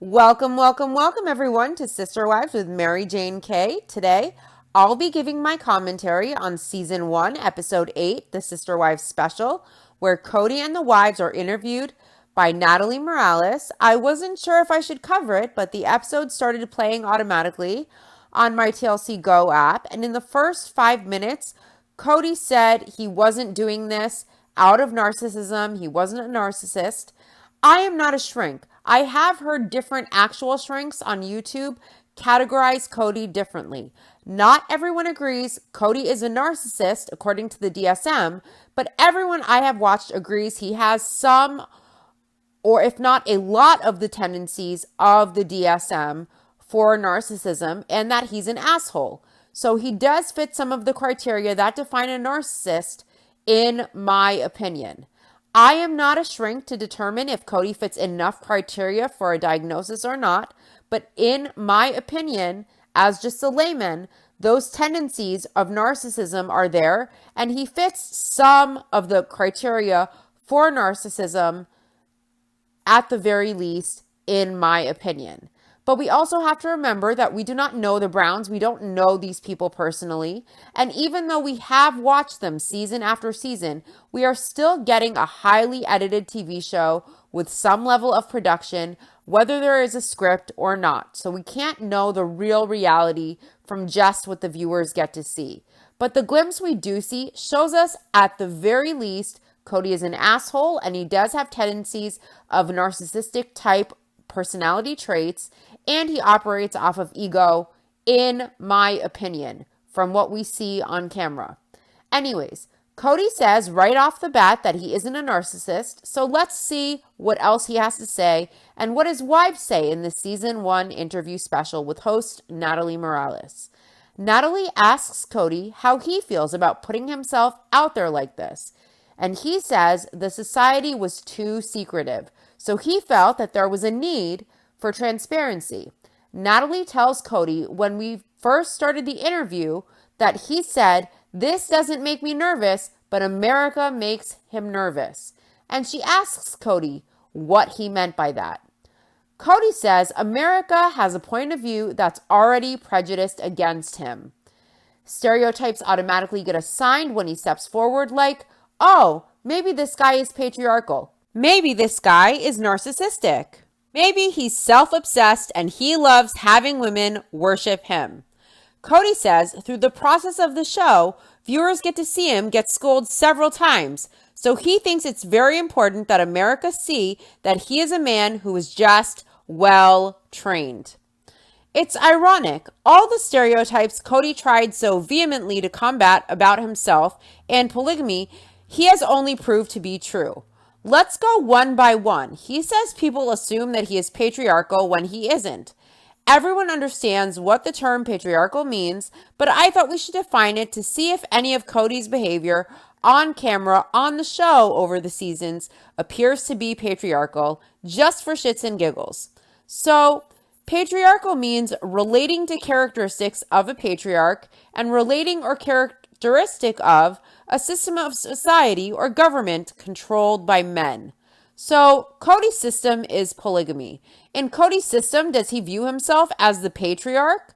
Welcome, welcome, welcome everyone to Sister Wives with Mary Jane K. Today, I'll be giving my commentary on Season 1, Episode 8, the Sister Wives Special, where Cody and the wives are interviewed by Natalie Morales. I wasn't sure if I should cover it, but the episode started playing automatically on my TLC Go app, and in the first 5 minutes, Cody said he wasn't doing this out of narcissism. He wasn't a narcissist. I am not a shrink. I have heard different actual shrinks on YouTube categorize Cody differently. Not everyone agrees Cody is a narcissist according to the DSM, but everyone I have watched agrees he has some, or if not a lot, of the tendencies of the DSM for narcissism, and that he's an asshole. So he does fit some of the criteria that define a narcissist, in my opinion. I am not a shrink to determine if Cody fits enough criteria for a diagnosis or not, but in my opinion, as just a layman, those tendencies of narcissism are there, and he fits some of the criteria for narcissism at the very least, in my opinion. But we also have to remember that we do not know the Browns. We don't know these people personally. And even though we have watched them season after season, we are still getting a highly edited TV show with some level of production, whether there is a script or not. So we can't know the real reality from just what the viewers get to see. But the glimpse we do see shows us, at the very least, Cody is an asshole, and he does have tendencies of narcissistic type personality traits, and he operates off of ego, in my opinion, from what we see on camera. Anyways, Cody says right off the bat that he isn't a narcissist, so let's see what else he has to say and what his wives say in the Season 1 interview special with host Natalie Morales. Natalie asks Cody how he feels about putting himself out there like this, and he says the society was too secretive, so he felt that there was a need for transparency. Natalie tells Cody when we first started the interview that he said, "This doesn't make me nervous, but America makes him nervous." And she asks Cody what he meant by that. Cody says America has a point of view that's already prejudiced against him. Stereotypes automatically get assigned when he steps forward, like, oh, maybe this guy is patriarchal. Maybe this guy is narcissistic. Maybe he's self-obsessed and he loves having women worship him. Cody says through the process of the show, viewers get to see him get scolded several times, so he thinks it's very important that America see that he is a man who is just well trained. It's ironic, all the stereotypes Cody tried so vehemently to combat about himself and polygamy, he has only proved to be true. Let's go one by one. He says people assume that he is patriarchal when he isn't. Everyone understands what the term patriarchal means, but I thought we should define it to see if any of Cody's behavior on camera on the show over the seasons appears to be patriarchal, just for shits and giggles. So, patriarchal means relating to characteristics of a patriarch and relating or characteristic of a system of society or government controlled by men. So Cody's system is polygamy. In Cody's system, does he view himself as the patriarch?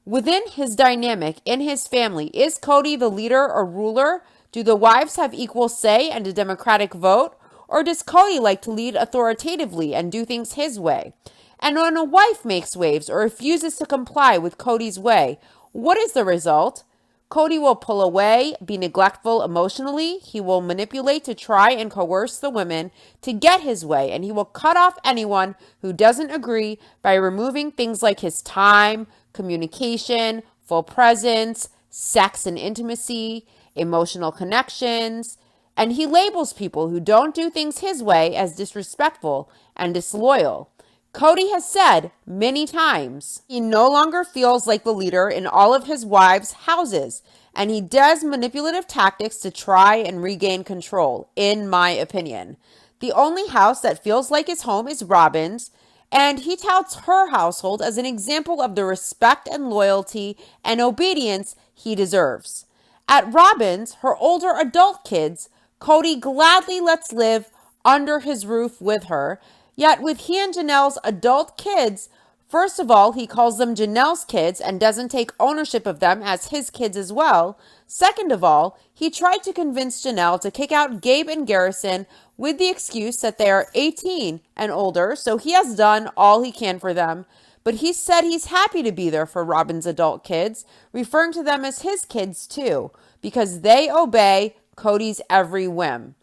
Within his dynamic, in his family, is Cody the leader or ruler? Do the wives have equal say and a democratic vote? Or does Cody like to lead authoritatively and do things his way? And when a wife makes waves or refuses to comply with Cody's way, what is the result? Cody will pull away, be neglectful emotionally. He will manipulate to try and coerce the women to get his way, and he will cut off anyone who doesn't agree by removing things like his time, communication, full presence, sex and intimacy, emotional connections, and he labels people who don't do things his way as disrespectful and disloyal. Cody has said many times he no longer feels like the leader in all of his wives' houses, and he does manipulative tactics to try and regain control, in my opinion. The only house that feels like his home is Robyn's, and he touts her household as an example of the respect and loyalty and obedience he deserves. At Robyn's, her older adult kids, Cody gladly lets live under his roof with her, Yet with he and Janelle's adult kids, first of all, he calls them Janelle's kids and doesn't take ownership of them as his kids as well. Second of all, he tried to convince Janelle to kick out Gabe and Garrison with the excuse that they are 18 and older, so he has done all he can for them. But he said he's happy to be there for Robyn's adult kids, referring to them as his kids too, because they obey Cody's every whim.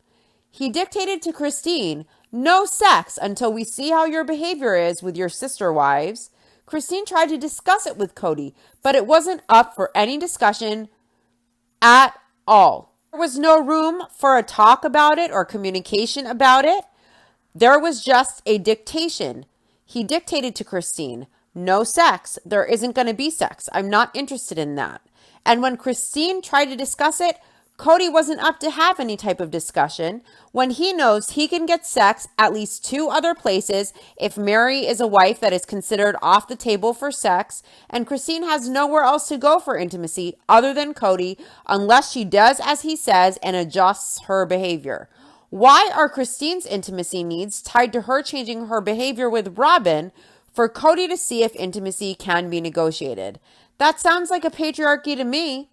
He dictated to Christine, "No sex until we see how your behavior is with your sister wives." Christine tried to discuss it with Cody, but it wasn't up for any discussion at all. There was no room for a talk about it or communication about it. There was just a dictation. He dictated to Christine, "No sex. There isn't going to be sex. I'm not interested in that." And when Christine tried to discuss it, Cody wasn't up to have any type of discussion when he knows he can get sex at least 2 other places if Mary is a wife that is considered off the table for sex, and Christine has nowhere else to go for intimacy other than Cody unless she does as he says and adjusts her behavior. Why are Christine's intimacy needs tied to her changing her behavior with Robyn for Cody to see if intimacy can be negotiated? That sounds like a patriarchy to me.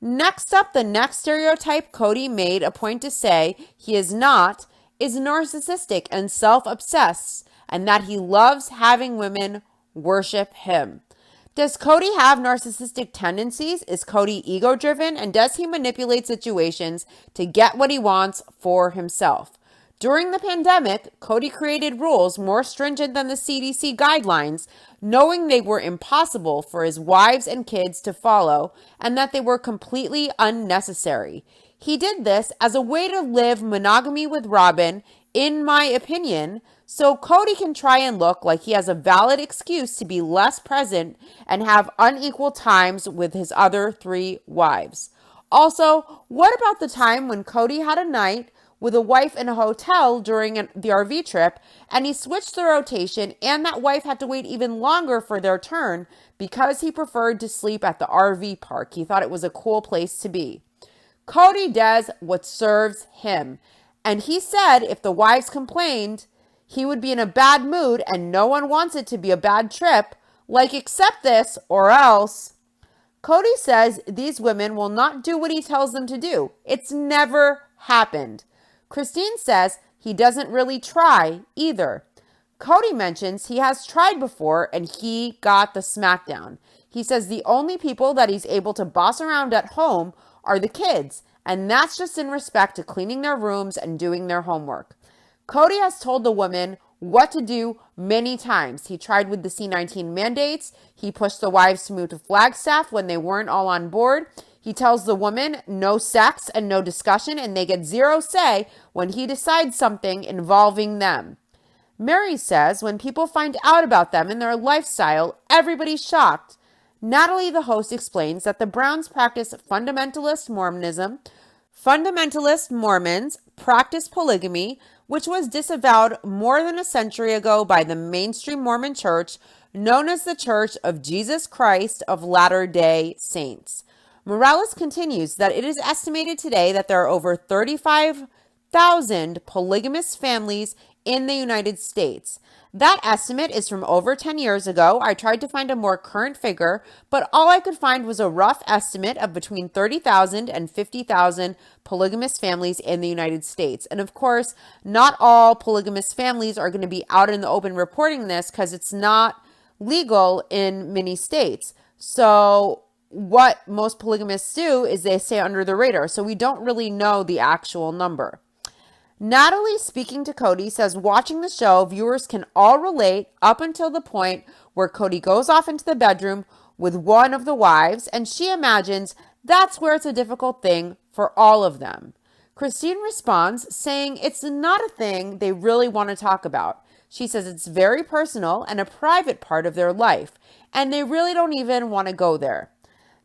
Next up, the next stereotype Cody made a point to say he is not is narcissistic and self-obsessed, and that he loves having women worship him. Does Cody have narcissistic tendencies? Is Cody ego-driven? And does he manipulate situations to get what he wants for himself? During the pandemic, Cody created rules more stringent than the CDC guidelines, knowing they were impossible for his wives and kids to follow and that they were completely unnecessary. He did this as a way to live monogamy with Robyn, in my opinion, so Cody can try and look like he has a valid excuse to be less present and have unequal times with his other 3 wives. Also, what about the time when Cody had a night with a wife in a hotel during the RV trip, and he switched the rotation, and that wife had to wait even longer for their turn because he preferred to sleep at the RV park. He thought it was a cool place to be. Cody does what serves him, and he said if the wives complained, he would be in a bad mood, and no one wants it to be a bad trip, like accept this or else. Cody says these women will not do what he tells them to do. It's never happened. Christine says he doesn't really try either. Cody mentions he has tried before and he got the smackdown. He says the only people that he's able to boss around at home are the kids, and that's just in respect to cleaning their rooms and doing their homework. Cody has told the women what to do many times. He tried with the C-19 mandates. He pushed the wives to move to Flagstaff when they weren't all on board. He tells the woman no sex and no discussion, and they get 0 say when he decides something involving them. Mary says when people find out about them and their lifestyle, everybody's shocked. Natalie, the host, explains that the Browns practice fundamentalist Mormonism. Fundamentalist Mormons practice polygamy, which was disavowed more than a century ago by the mainstream Mormon church, known as the Church of Jesus Christ of Latter-day Saints. Morales continues that it is estimated today that there are over 35,000 polygamous families in the United States. That estimate is from over 10 years ago. I tried to find a more current figure, but all I could find was a rough estimate of between 30,000 and 50,000 polygamous families in the United States. And of course, not all polygamous families are going to be out in the open reporting this because it's not legal in many states. So what most polygamists do is they stay under the radar. So we don't really know the actual number. Natalie, speaking to Cody, says watching the show, viewers can all relate up until the point where Cody goes off into the bedroom with one of the wives, and she imagines that's where it's a difficult thing for all of them. Christine responds, saying it's not a thing they really want to talk about. She says it's very personal and a private part of their life, and they really don't even want to go there.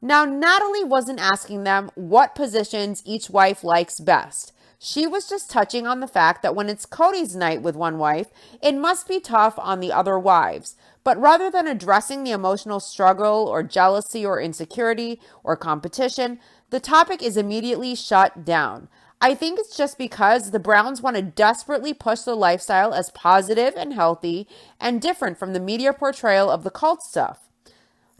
Now, Natalie wasn't asking them what positions each wife likes best. She was just touching on the fact that when it's Cody's night with one wife, it must be tough on the other wives. But rather than addressing the emotional struggle or jealousy or insecurity or competition, the topic is immediately shut down. I think it's just because the Browns want to desperately push the lifestyle as positive and healthy and different from the media portrayal of the cult stuff.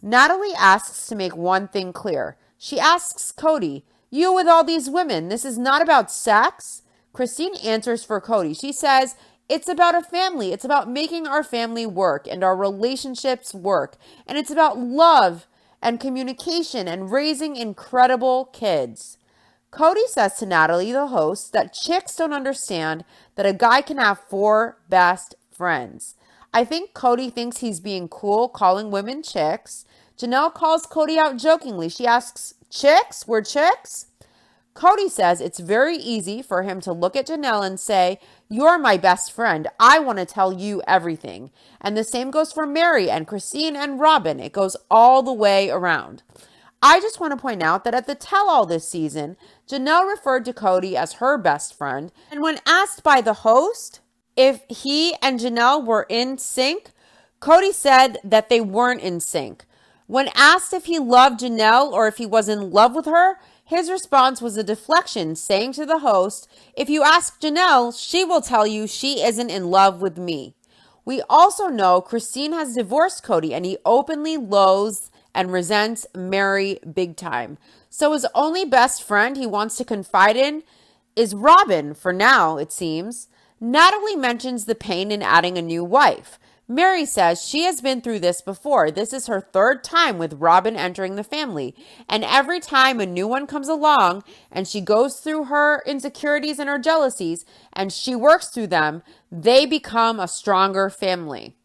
Natalie asks to make one thing clear. She asks Cody, "You with all these women, this is not about sex?" Christine answers for Cody. She says, "It's about a family. It's about making our family work and our relationships work. And it's about love and communication and raising incredible kids." Cody says to Natalie, the host, that chicks don't understand that a guy can have 4 best friends. I think Cody thinks he's being cool calling women chicks. Janelle calls Cody out jokingly. She asks, "Chicks? We're chicks?" Cody says it's very easy for him to look at Janelle and say, "You're my best friend. I want to tell you everything." And the same goes for Mary and Christine and Robyn. It goes all the way around. I just want to point out that at the tell-all this season, Janelle referred to Cody as her best friend. And when asked by the host if he and Janelle were in sync, Cody said that they weren't in sync. When asked if he loved Janelle or if he was in love with her, his response was a deflection, saying to the host, "If you ask Janelle, she will tell you she isn't in love with me." We also know Christine has divorced Cody and he openly loathes and resents Mary big time. So his only best friend he wants to confide in is Robyn for now, it seems. Natalie mentions the pain in adding a new wife. Mary says she has been through this before. This is her 3rd time with Robyn entering the family. And every time a new one comes along and she goes through her insecurities and her jealousies and she works through them, they become a stronger family.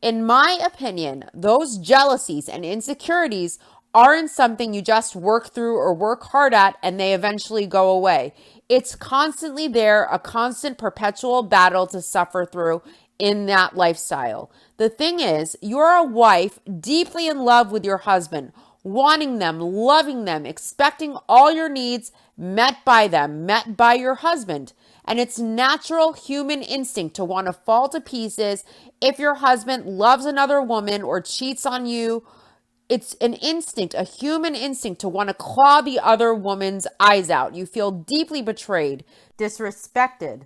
In my opinion, those jealousies and insecurities aren't something you just work through or work hard at and they eventually go away. It's constantly there, a constant perpetual battle to suffer through in that lifestyle. The thing is, you're a wife deeply in love with your husband, wanting them, loving them, expecting all your needs met by them, met by your husband. And it's natural human instinct to want to fall to pieces if your husband loves another woman or cheats on you. It's an instinct, a human instinct to want to claw the other woman's eyes out. You feel deeply betrayed, disrespected,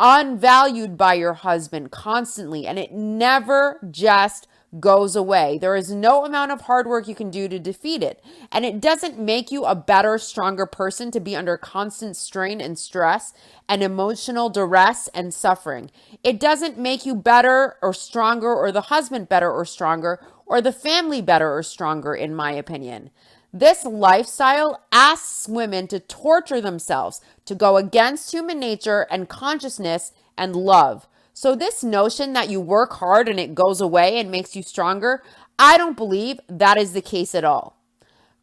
unvalued by your husband constantly, and it never just goes away. There is no amount of hard work you can do to defeat it. And it doesn't make you a better, stronger person to be under constant strain and stress and emotional duress and suffering. It doesn't make you better or stronger, or the husband better or stronger, or the family better or stronger, in my opinion. This lifestyle asks women to torture themselves, to go against human nature and consciousness and love. So this notion that you work hard and it goes away and makes you stronger, I don't believe that is the case at all.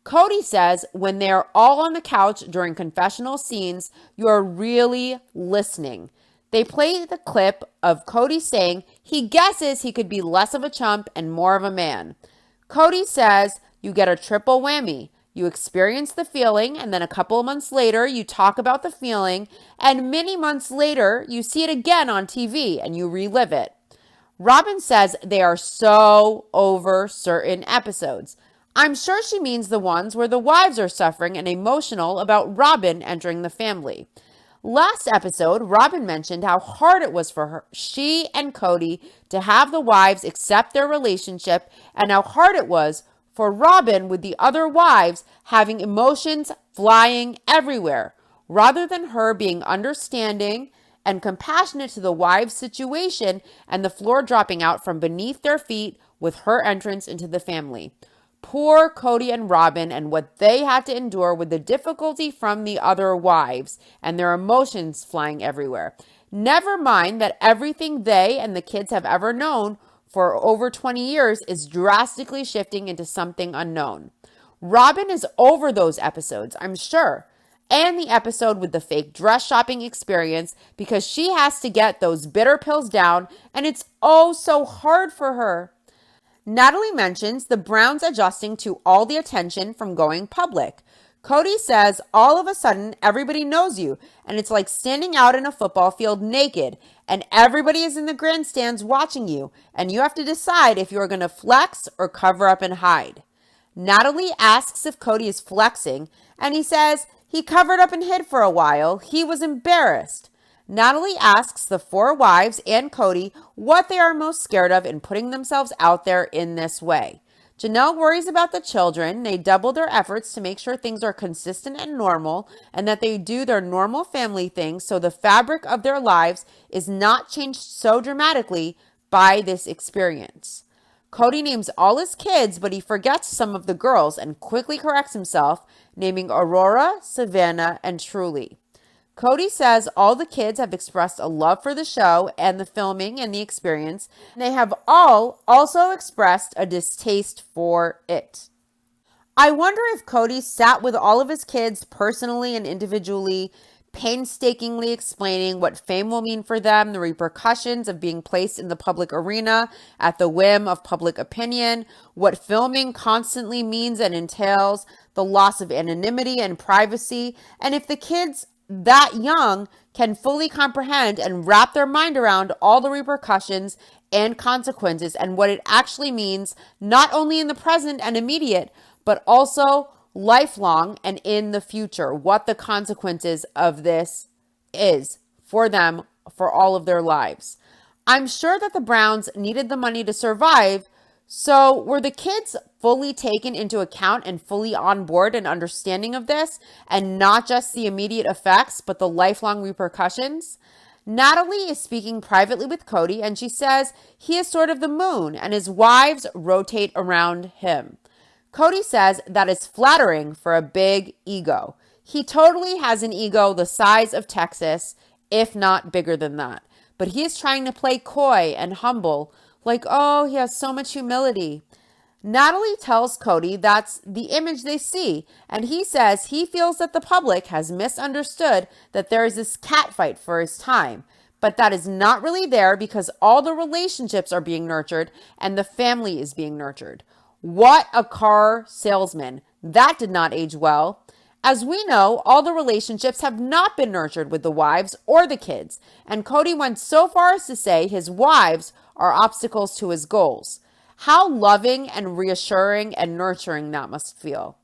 Cody says when they're all on the couch during confessional scenes, you're really listening. They play the clip of Cody saying he guesses he could be less of a chump and more of a man. Cody says you get a triple whammy. You experience the feeling, and then a couple of months later, you talk about the feeling, and many months later, you see it again on TV and you relive it. Robyn says they are so over certain episodes. I'm sure she means the ones where the wives are suffering and emotional about Robyn entering the family. Last episode, Robyn mentioned how hard it was for her, she and Cody, to have the wives accept their relationship, and how hard it was for Robyn with the other wives having emotions flying everywhere, rather than her being understanding and compassionate to the wives' situation and the floor dropping out from beneath their feet with her entrance into the family. Poor Cody and Robyn and what they had to endure with the difficulty from the other wives and their emotions flying everywhere. Never mind that everything they and the kids have ever known for over 20 years is drastically shifting into something unknown. Robyn is over those episodes, I'm sure, and the episode with the fake dress shopping experience, because she has to get those bitter pills down, and it's oh so hard for her. Natalie mentions the Browns adjusting to all the attention from going public. Cody says all of a sudden everybody knows you, and it's like standing out in a football field naked, and everybody is in the grandstands watching you, and you have to decide if you're going to flex or cover up and hide. Natalie asks if Cody is flexing, and he says He covered up and hid for a while. He was embarrassed. Natalie asks the 4 wives and Cody what they are most scared of in putting themselves out there in this way. Janelle worries about the children. They double their efforts to make sure things are consistent and normal and that they do their normal family things so the fabric of their lives is not changed so dramatically by this experience. Cody names all his kids, but he forgets some of the girls and quickly corrects himself, naming Aurora, Savannah, and Truly. Cody says all the kids have expressed a love for the show and the filming and the experience, and they have all also expressed a distaste for it. I wonder if Cody sat with all of his kids personally and individually, painstakingly explaining what fame will mean for them, the repercussions of being placed in the public arena at the whim of public opinion, what filming constantly means and entails, the loss of anonymity and privacy, and if the kids that young can fully comprehend and wrap their mind around all the repercussions and consequences and what it actually means, not only in the present and immediate, but also lifelong and in the future, what the consequences of this is for them for all of their lives. I'm sure that the Browns needed the money to survive. So were the kids fully taken into account and fully on board and understanding of this, and not just the immediate effects, but the lifelong repercussions? Natalie is speaking privately with Cody, and she says he is sort of the moon and his wives rotate around him. Cody says that is flattering for a big ego. He totally has an ego the size of Texas, if not bigger than that. But he is trying to play coy and humble, like, oh, he has so much humility. Natalie tells Cody that's the image they see, and he says he feels that the public has misunderstood that there is this catfight for his time, but that is not really there because all the relationships are being nurtured and the family is being nurtured. What a car salesman. That did not age well. As we know, all the relationships have not been nurtured with the wives or the kids, and Cody went so far as to say his wives are obstacles to his goals. How loving and reassuring and nurturing that must feel.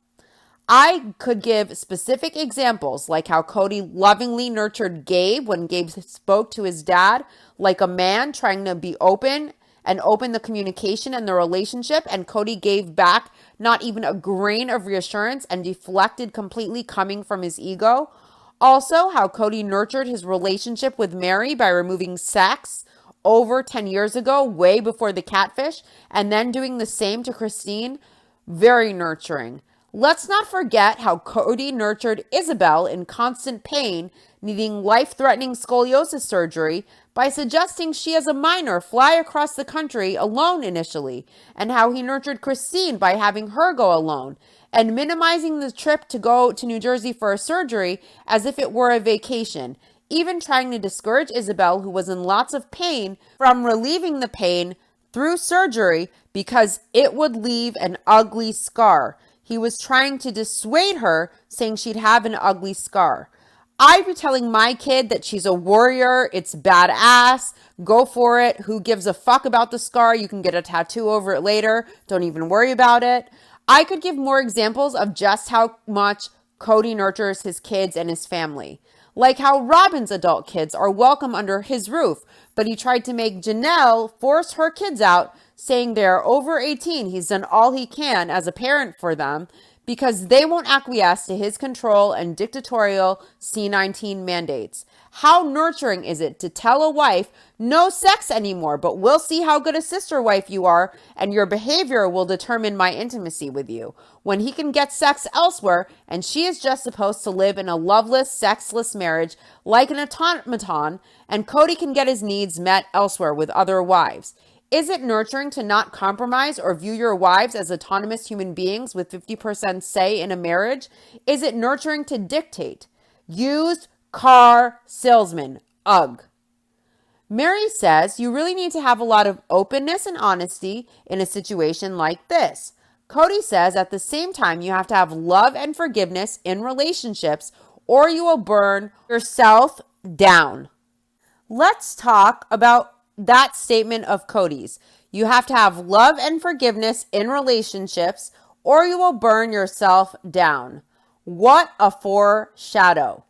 I could give specific examples, like how Cody lovingly nurtured Gabe when Gabe spoke to his dad like a man, trying to be open and open the communication and the relationship, and Cody gave back not even a grain of reassurance and deflected completely, coming from his ego. Also, how Cody nurtured his relationship with Mary by removing sex over 10 years ago, way before the catfish, and then doing the same to Christine. Very nurturing. Let's not forget how Cody nurtured Isabel in constant pain, needing life-threatening scoliosis surgery, by suggesting she as a minor fly across the country alone initially, and how he nurtured Christine by having her go alone, and minimizing the trip to go to New Jersey for a surgery as if it were a vacation, even trying to discourage Isabel, who was in lots of pain, from relieving the pain through surgery because it would leave an ugly scar. He was trying to dissuade her, saying she'd have an ugly scar. I'd be telling my kid that she's a warrior, it's badass, go for it, who gives a fuck about the scar, you can get a tattoo over it later, don't even worry about it. I could give more examples of just how much Cody nurtures his kids and his family. Like how Robyn's adult kids are welcome under his roof, but he tried to make Janelle force her kids out, saying they're over 18. He's done all he can as a parent for them because they won't acquiesce to his control and dictatorial C-19 mandates. How nurturing is it to tell a wife, no sex anymore, but we'll see how good a sister wife you are, and your behavior will determine my intimacy with you, when he can get sex elsewhere, and she is just supposed to live in a loveless, sexless marriage like an automaton, and Cody can get his needs met elsewhere with other wives. Is it nurturing to not compromise or view your wives as autonomous human beings with 50% say in a marriage? Is it nurturing to dictate? Used car salesman. Ugh. Mary says you really need to have a lot of openness and honesty in a situation like this. Cody says at the same time you have to have love and forgiveness in relationships or you will burn yourself down. Let's talk about that statement of Cody's. You have to have love and forgiveness in relationships or you will burn yourself down. What a foreshadow.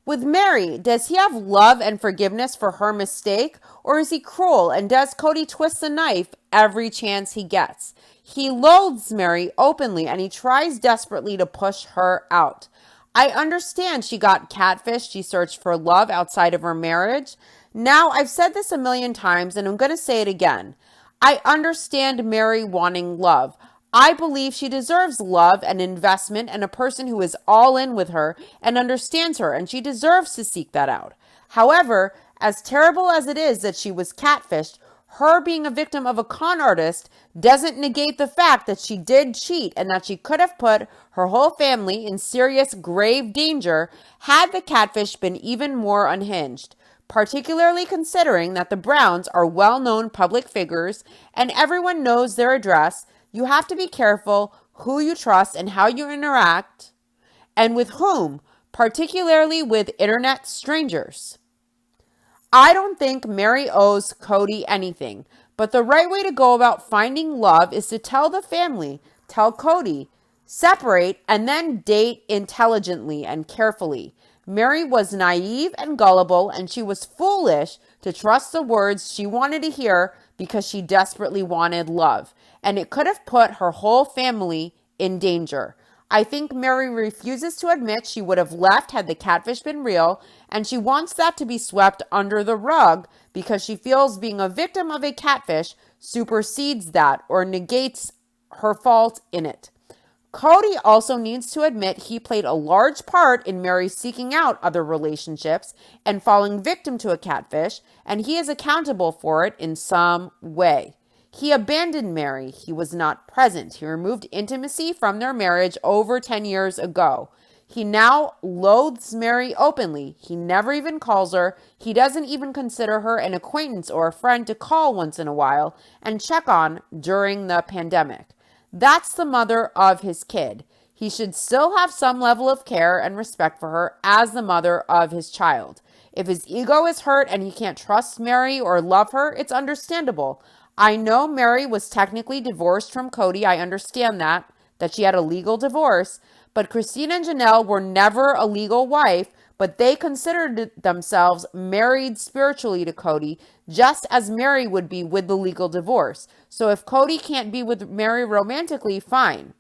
With Mary, does he have love and forgiveness for her mistake, or is he cruel and does Cody twist the knife every chance he gets? He loathes Mary openly and he tries desperately to push her out. I understand she got catfished. She searched for love outside of her marriage. Now, I've said this a million times and I'm going to say it again. I understand Mary wanting love. I believe she deserves love and investment and a person who is all in with her and understands her, and she deserves to seek that out. However, as terrible as it is that she was catfished, her being a victim of a con artist doesn't negate the fact that she did cheat and that she could have put her whole family in serious, grave danger had the catfish been even more unhinged, particularly considering that the Browns are well-known public figures and everyone knows their address. You have to be careful who you trust and how you interact and with whom, particularly with internet strangers. I don't think Mary owes Cody anything, but the right way to go about finding love is to tell the family, tell Cody, separate, and then date intelligently and carefully. Mary was naive and gullible, and she was foolish to trust the words she wanted to hear because she desperately wanted love, and it could have put her whole family in danger. I think Mary refuses to admit she would have left had the catfish been real, and she wants that to be swept under the rug because she feels being a victim of a catfish supersedes that or negates her fault in it. Cody also needs to admit he played a large part in Mary seeking out other relationships and falling victim to a catfish, and he is accountable for it in some way. He abandoned Mary. He was not present. He removed intimacy from their marriage over 10 years ago. He now loathes Mary openly. He never even calls her. He doesn't even consider her an acquaintance or a friend to call once in a while and check on during the pandemic. That's the mother of his kid. He should still have some level of care and respect for her as the mother of his child. If his ego is hurt and he can't trust Mary or love her, it's understandable. I know Mary was technically divorced from Cody. I understand that she had a legal divorce. But Christine and Janelle were never a legal wife, but they considered themselves married spiritually to Cody, just as Mary would be with the legal divorce. So if Cody can't be with Mary romantically, fine.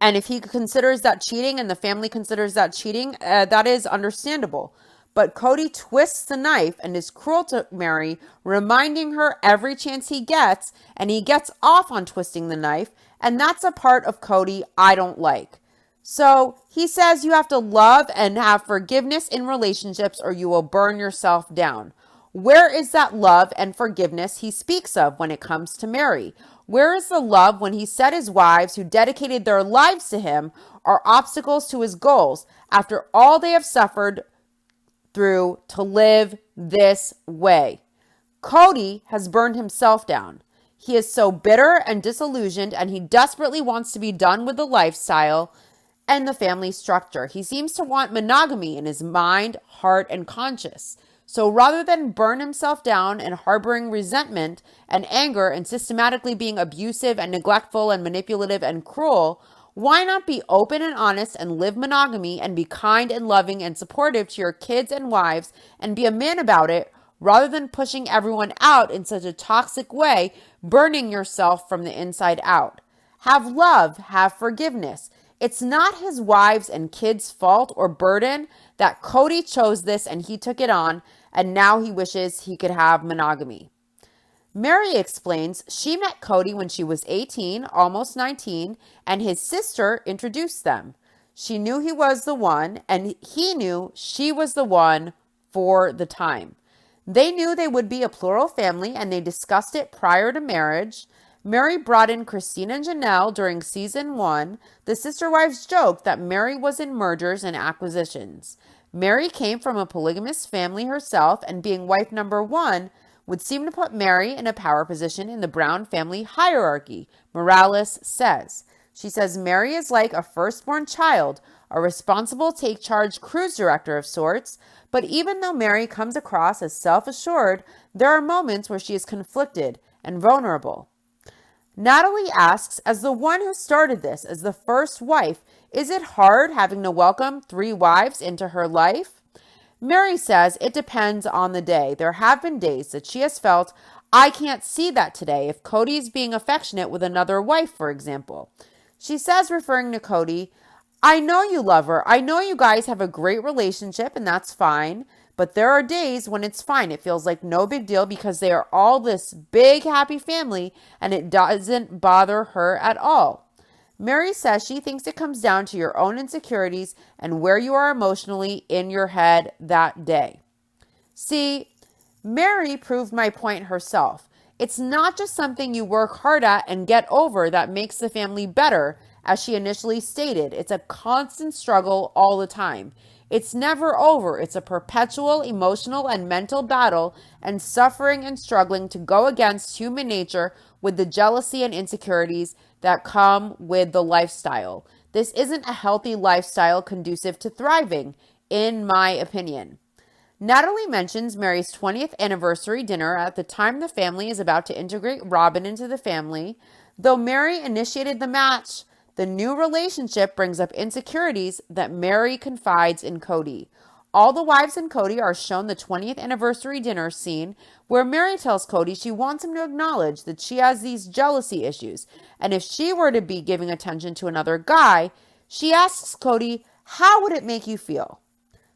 And if he considers that cheating and the family considers that cheating, that is understandable. But Cody twists the knife and is cruel to Mary, reminding her every chance he gets, and he gets off on twisting the knife, and that's a part of Cody I don't like. So he says you have to love and have forgiveness in relationships or you will burn yourself down. Where is that love and forgiveness he speaks of when it comes to Mary? Where is the love when he said his wives who dedicated their lives to him are obstacles to his goals after all they have suffered through to live this way? Cody has burned himself down. He is so bitter and disillusioned, and he desperately wants to be done with the lifestyle and the family structure. He seems to want monogamy in his mind, heart, and conscience. So rather than burn himself down and harboring resentment and anger and systematically being abusive and neglectful and manipulative and cruel, why not be open and honest and live monogamy and be kind and loving and supportive to your kids and wives and be a man about it rather than pushing everyone out in such a toxic way, burning yourself from the inside out? Have love, have forgiveness. It's not his wives' and kids' fault or burden that Cody chose this and he took it on, and now he wishes he could have monogamy. Mary explains she met Cody when she was 18, almost 19, and his sister introduced them. She knew he was the one, and he knew she was the one for the time. They knew they would be a plural family, and they discussed it prior to marriage. Mary brought in Christine and Janelle during season 1. The sister wives joked that Mary was in mergers and acquisitions. Mary came from a polygamous family herself, and being wife number 1 would seem to put Mary in a power position in the Brown family hierarchy, Morales says. She says Mary is like a firstborn child, a responsible take-charge cruise director of sorts, but even though Mary comes across as self-assured, there are moments where she is conflicted and vulnerable. Natalie asks, as the one who started this, as the first wife, is it hard having to welcome 3 wives into her life? Mary says it depends on the day. There have been days that she has felt, I can't see that today if Cody is being affectionate with another wife, for example. She says, referring to Cody, I know you love her. I know you guys have a great relationship and that's fine. But there are days when it's fine. It feels like no big deal because they are all this big happy family and it doesn't bother her at all. Mary says she thinks it comes down to your own insecurities and where you are emotionally in your head that day. See, Mary proved my point herself. It's not just something you work hard at and get over that makes the family better, as she initially stated. It's a constant struggle all the time. It's never over. It's a perpetual emotional and mental battle and suffering and struggling to go against human nature with the jealousy and insecurities that come with the lifestyle. This isn't a healthy lifestyle conducive to thriving, in my opinion. Natalie mentions Mary's 20th anniversary dinner at the time the family is about to integrate Robyn into the family. Though Mary initiated the match, the new relationship brings up insecurities that Mary confides in Cody. All the wives and Cody are shown the 20th anniversary dinner scene where Mary tells Cody she wants him to acknowledge that she has these jealousy issues. And if she were to be giving attention to another guy, she asks Cody, how would it make you feel?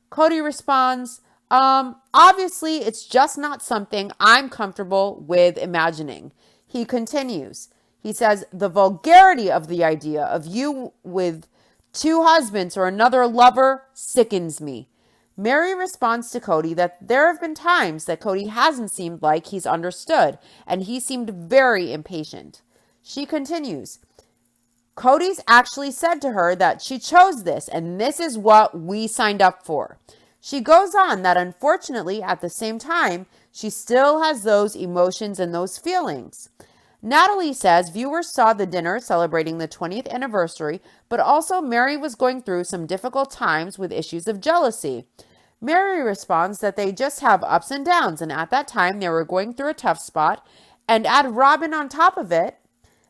Cody responds, obviously it's just not something I'm comfortable with imagining. He continues. He says, the vulgarity of the idea of you with 2 husbands or another lover sickens me. Mary responds to Cody that there have been times that Cody hasn't seemed like he's understood, and he seemed very impatient. She continues, Cody's actually said to her that she chose this, and this is what we signed up for. She goes on that unfortunately, at the same time, she still has those emotions and those feelings. Natalie says viewers saw the dinner celebrating the 20th anniversary, but also Mary was going through some difficult times with issues of jealousy. Mary responds that they just have ups and downs, and at that time they were going through a tough spot, and add Robyn on top of it.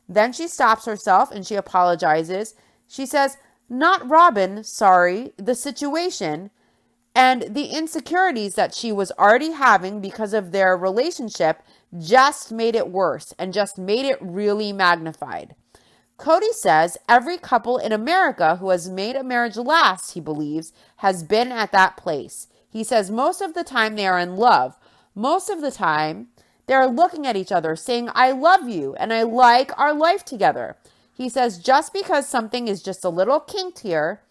Then she stops herself and she apologizes. She says, not Robyn, sorry, the situation and the insecurities that she was already having because of their relationship just made it worse and just made it really magnified. Cody says every couple in America who has made a marriage last, he believes, has been at that place. He says most of the time they are in love. Most of the time they are looking at each other saying, I love you and I like our life together. He says just because something is just a little kinked here,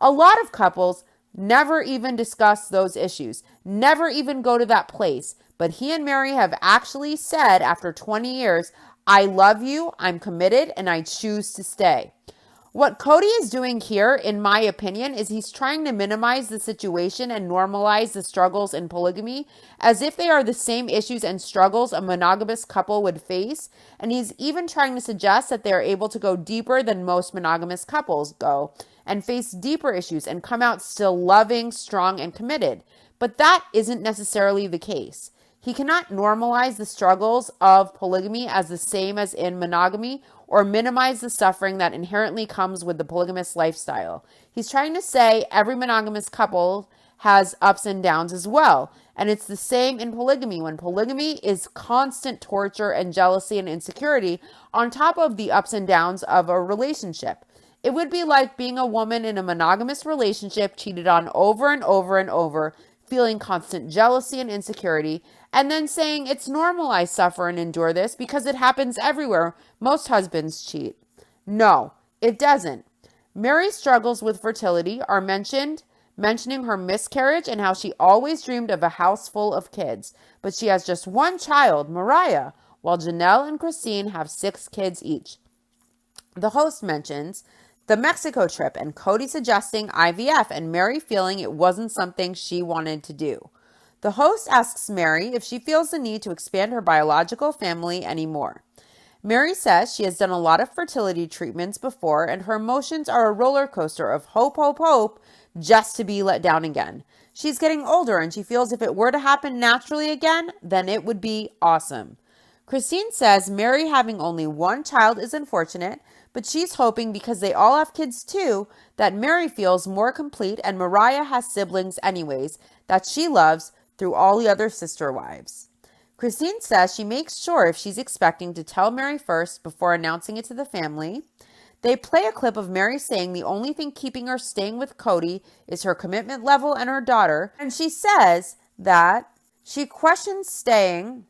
a lot of couples never even discuss those issues, never even go to that place. But he and Mary have actually said after 20 years, I love you, I'm committed, and I choose to stay. What Cody is doing here, in my opinion, is he's trying to minimize the situation and normalize the struggles in polygamy as if they are the same issues and struggles a monogamous couple would face. And he's even trying to suggest that they are able to go deeper than most monogamous couples go and face deeper issues and come out still loving, strong, and committed. But that isn't necessarily the case. He cannot normalize the struggles of polygamy as the same as in monogamy or minimize the suffering that inherently comes with the polygamous lifestyle. He's trying to say every monogamous couple has ups and downs as well. And it's the same in polygamy, when polygamy is constant torture and jealousy and insecurity on top of the ups and downs of a relationship. It would be like being a woman in a monogamous relationship cheated on over and over and over, feeling constant jealousy and insecurity, and then saying it's normal I suffer and endure this because it happens everywhere. Most husbands cheat. No, it doesn't. Mary's struggles with fertility are mentioning her miscarriage and how she always dreamed of a house full of kids. But she has just one child, Mariah, while Janelle and Christine have 6 kids each. The host mentions the Mexico trip and Cody suggesting IVF and Mary feeling it wasn't something she wanted to do. The host asks Mary if she feels the need to expand her biological family anymore. Mary says she has done a lot of fertility treatments before and her emotions are a roller coaster of hope, hope, hope, just to be let down again. She's getting older and she feels if it were to happen naturally again, then it would be awesome. Christine says Mary having only one child is unfortunate, but she's hoping because they all have kids too, that Mary feels more complete and Mariah has siblings anyways that she loves through all the other sister wives. Christine says she makes sure if she's expecting to tell Mary first before announcing it to the family. They play a clip of Mary saying the only thing keeping her staying with Cody is her commitment level and her daughter, and she says that she questions staying,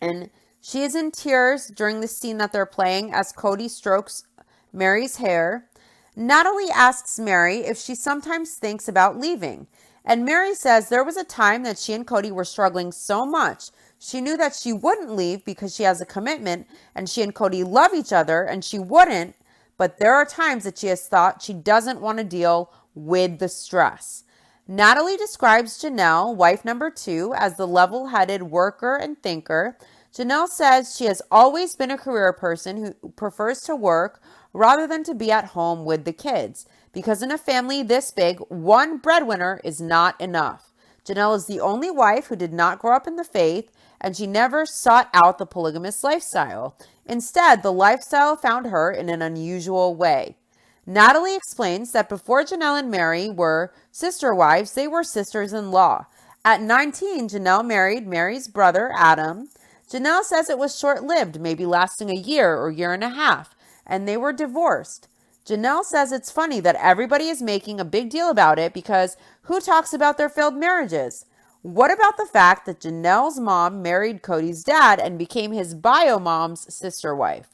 and she is in tears during the scene that they're playing as Cody strokes Mary's hair. Natalie asks Mary if she sometimes thinks about leaving, and Mary says there was a time that she and Cody were struggling so much. She knew that she wouldn't leave because she has a commitment and she and Cody love each other and she wouldn't, but there are times that she has thought she doesn't want to deal with the stress. Natalie describes Janelle, wife number 2, as the level-headed worker and thinker. Janelle says she has always been a career person who prefers to work rather than to be at home with the kids, because in a family this big, one breadwinner is not enough. Janelle is the only wife who did not grow up in the faith, and she never sought out the polygamous lifestyle. Instead, the lifestyle found her in an unusual way. Natalie explains that before Janelle and Mary were sister wives, they were sisters-in-law. At 19, Janelle married Mary's brother, Adam. Janelle says it was short-lived, maybe lasting a year or year and a half, and they were divorced. Janelle says it's funny that everybody is making a big deal about it because who talks about their failed marriages? What about the fact that Janelle's mom married Cody's dad and became his bio mom's sister wife?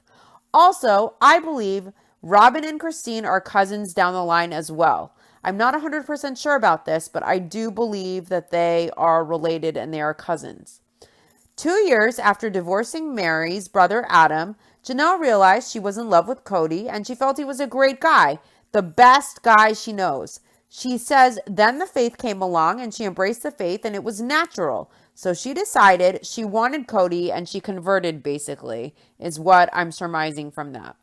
Also, I believe Robyn and Christine are cousins down the line as well. I'm not 100% sure about this, but I do believe that they are related and they are cousins. 2 years after divorcing Mary's brother Adam, Janelle realized she was in love with Cody and she felt he was a great guy, the best guy she knows. She says then the faith came along and she embraced the faith and it was natural. So she decided she wanted Cody and she converted, basically, is what I'm surmising from that.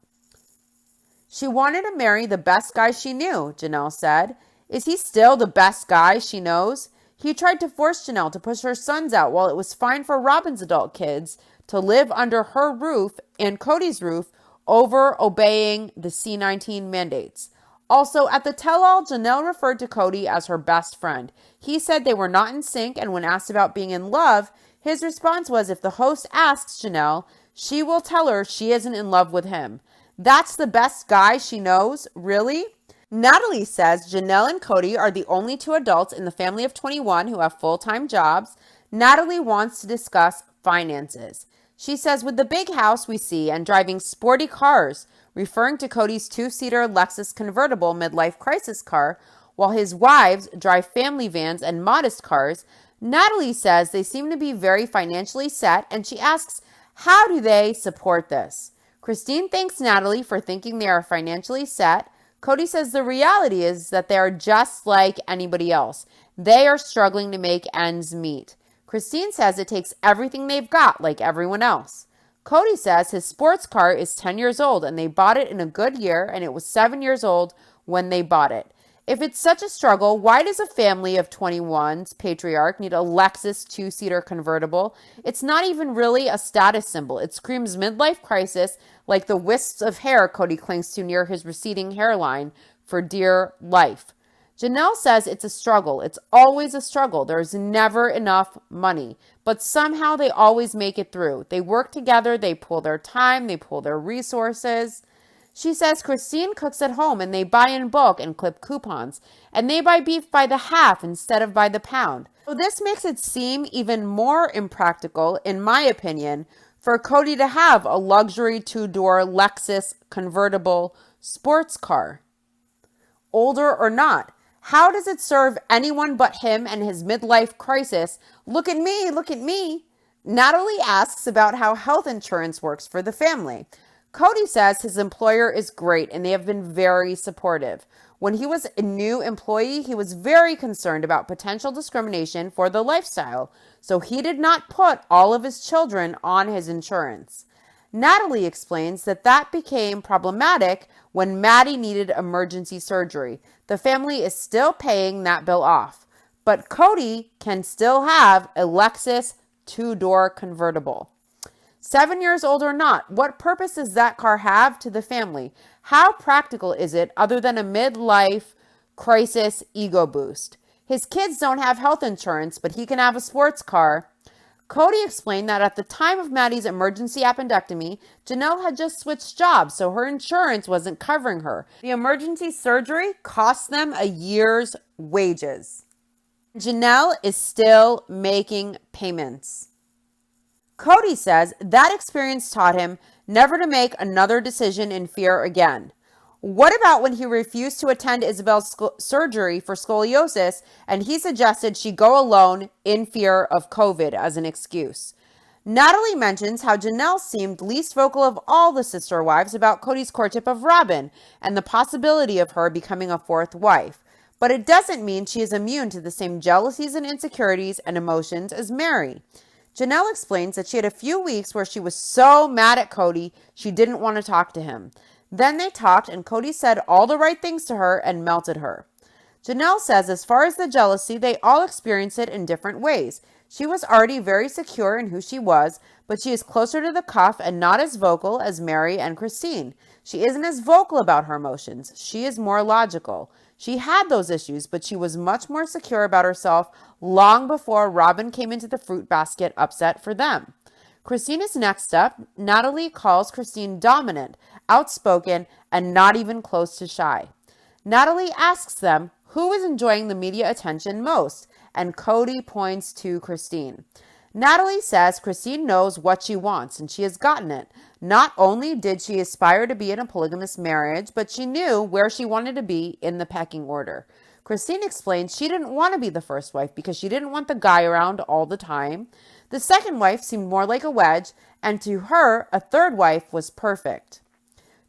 She wanted to marry the best guy she knew, Janelle said. Is he still the best guy she knows? He tried to force Janelle to push her sons out while it was fine for Robyn's adult kids to live under her roof and Cody's roof over obeying the C-19 mandates. Also, at the tell-all, Janelle referred to Cody as her best friend. He said they were not in sync, and when asked about being in love, his response was if the host asks Janelle, she will tell her she isn't in love with him. That's the best guy she knows? Really? Natalie says Janelle and Cody are the only 2 adults in the family of 21 who have full-time jobs. Natalie wants to discuss finances. She says, with the big house we see and driving sporty cars, referring to Cody's 2-seater Lexus convertible midlife crisis car, while his wives drive family vans and modest cars, Natalie says they seem to be very financially set, and she asks, how do they support this? Christine thanks Natalie for thinking they are financially set. Cody says the reality is that they are just like anybody else. They are struggling to make ends meet. Christine says it takes everything they've got, like everyone else. Cody says his sports car is 10 years old and they bought it in a good year and it was 7 years old when they bought it. If it's such a struggle, why does a family of 21's patriarch need a Lexus 2-seater convertible? It's not even really a status symbol. It screams midlife crisis like the wisps of hair Cody clings to near his receding hairline for dear life. Janelle says it's a struggle. It's always a struggle. There's never enough money, but somehow they always make it through. They work together. They pool their time. They pool their resources. She says Christine cooks at home and they buy in bulk and clip coupons, and they buy beef by the half instead of by the pound. So this makes it seem even more impractical, in my opinion, for Cody to have a luxury 2-door Lexus convertible sports car. Older or not, how does it serve anyone but him and his midlife crisis? Look at me, look at me. Natalie asks about how health insurance works for the family. Cody says his employer is great and they have been very supportive. When he was a new employee, he was very concerned about potential discrimination for the lifestyle, so he did not put all of his children on his insurance. Natalie explains that became problematic when Maddie needed emergency surgery. The family is still paying that bill off, but Cody can still have a Lexus 2-door convertible. 7 years old or not, what purpose does that car have to the family? How practical is it other than a midlife crisis ego boost? His kids don't have health insurance, but he can have a sports car. Cody explained that at the time of Maddie's emergency appendectomy, Janelle had just switched jobs, so her insurance wasn't covering her. The emergency surgery cost them a year's wages. Janelle is still making payments. Cody says that experience taught him never to make another decision in fear again. What about when he refused to attend Isabel's surgery for scoliosis and he suggested she go alone in fear of COVID as an excuse? Natalie mentions how Janelle seemed least vocal of all the sister wives about Cody's courtship of Robyn and the possibility of her becoming a fourth wife. But it doesn't mean she is immune to the same jealousies and insecurities and emotions as Mary. Janelle explains that she had a few weeks where she was so mad at Cody she didn't want to talk to him. Then they talked and Cody said all the right things to her and melted her. Janelle says as far as the jealousy, they all experienced it in different ways. She was already very secure in who she was, but she is closer to the cuff and not as vocal as Mary and Christine. She isn't as vocal about her emotions. She is more logical. She had those issues, but she was much more secure about herself long before Robyn came into the fruit basket upset for them. Christine is next up. Natalie calls Christine dominant, outspoken, and not even close to shy. Natalie asks them who is enjoying the media attention most, and Cody points to Christine. Natalie says Christine knows what she wants, and she has gotten it. Not only did she aspire to be in a polygamous marriage, but she knew where she wanted to be in the pecking order. Christine explains she didn't want to be the first wife because she didn't want the guy around all the time. The second wife seemed more like a wedge, and to her, a third wife was perfect.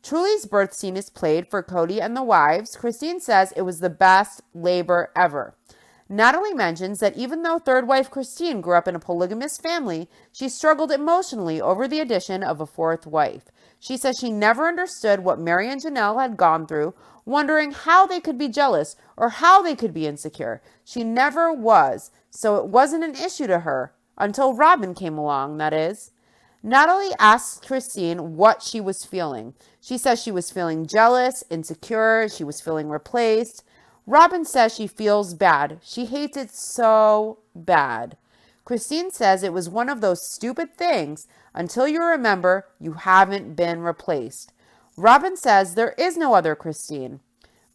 Truly's birth scene is played for Cody and the wives. Christine says it was the best labor ever. Natalie mentions that even though third wife Christine grew up in a polygamous family, she struggled emotionally over the addition of a fourth wife. She says she never understood what Mary and Janelle had gone through, wondering how they could be jealous or how they could be insecure. She never was, so it wasn't an issue to her, until Robyn came along, that is. Natalie asks Christine what she was feeling. She says she was feeling jealous, insecure, she was feeling replaced. Robyn says she feels bad. She hates it so bad. Christine says it was one of those stupid things until you remember you haven't been replaced. Robyn says there is no other Christine.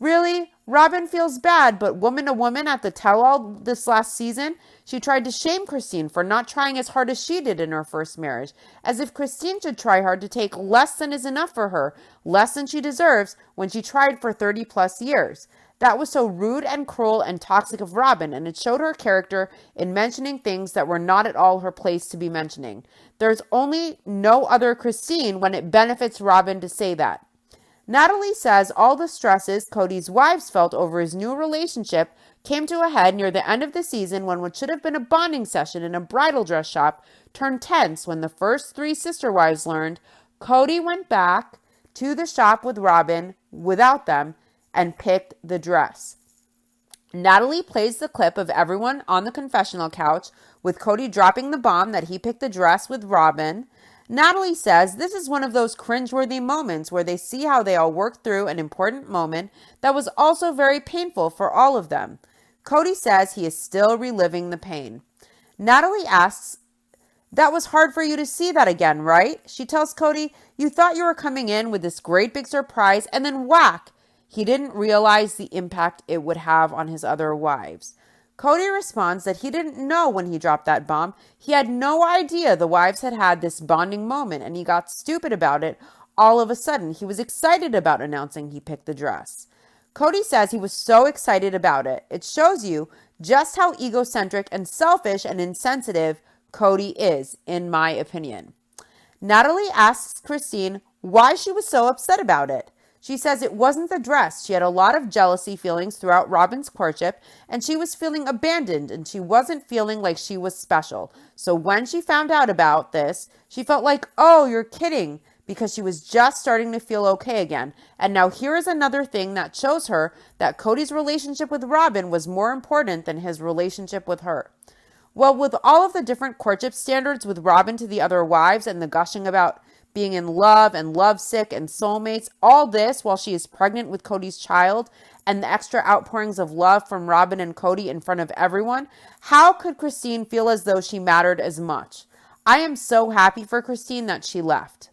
Really? Robyn feels bad, but woman to woman at the tell-all this last season, she tried to shame Christine for not trying as hard as she did in her first marriage, as if Christine should try hard to take less than is enough for her, less than she deserves when she tried for 30 plus years. That was so rude and cruel and toxic of Robyn, and it showed her character in mentioning things that were not at all her place to be mentioning. There's only no other Christine when it benefits Robyn to say that. Natalie says all the stresses Cody's wives felt over his new relationship came to a head near the end of the season when what should have been a bonding session in a bridal dress shop turned tense when the first three sister wives learned Cody went back to the shop with Robyn without them and picked the dress. Natalie plays the clip of everyone on the confessional couch with Cody dropping the bomb that he picked the dress with Robyn. Natalie says this is one of those cringeworthy moments where they see how they all worked through an important moment that was also very painful for all of them. Cody says he is still reliving the pain. Natalie asks, that was hard for you to see that again, right? She tells Cody, you thought you were coming in with this great big surprise and then whack. He didn't realize the impact it would have on his other wives. Cody responds that he didn't know when he dropped that bomb. He had no idea the wives had had this bonding moment, and he got stupid about it all of a sudden. He was excited about announcing he picked the dress. Cody says he was so excited about it. It shows you just how egocentric and selfish and insensitive Cody is, in my opinion. Natalie asks Christine why she was so upset about it. She says it wasn't the dress. She had a lot of jealousy feelings throughout Robyn's courtship, and she was feeling abandoned, and she wasn't feeling like she was special. So when she found out about this, she felt like, oh, you're kidding, because she was just starting to feel okay again. And now here is another thing that shows her that Cody's relationship with Robyn was more important than his relationship with her. Well, with all of the different courtship standards with Robyn to the other wives and the gushing about being in love and lovesick and soulmates, all this while she is pregnant with Cody's child and the extra outpourings of love from Robyn and Cody in front of everyone, how could Christine feel as though she mattered as much? I am so happy for Christine that she left.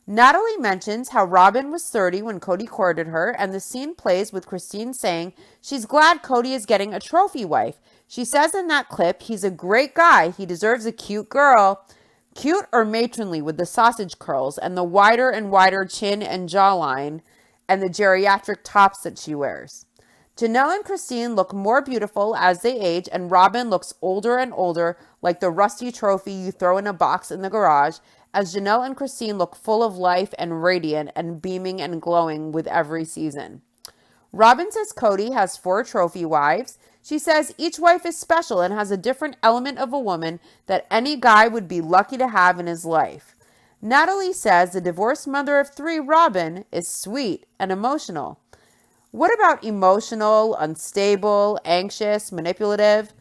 Natalie mentions how Robyn was 30 when Cody courted her, and the scene plays with Christine saying she's glad Cody is getting a trophy wife. She says in that clip, he's a great guy. He deserves a cute girl. Cute or matronly with the sausage curls and the wider and wider chin and jawline and the geriatric tops that she wears. Janelle and Christine look more beautiful as they age, and Robyn looks older and older, like the rusty trophy you throw in a box in the garage, as Janelle and Christine look full of life and radiant and beaming and glowing with every season. Robyn says Cody has 4 trophy wives. She says each wife is special and has a different element of a woman that any guy would be lucky to have in his life. Natalie says the divorced mother of 3, Robyn, is sweet and emotional. What about emotional, unstable, anxious, manipulative?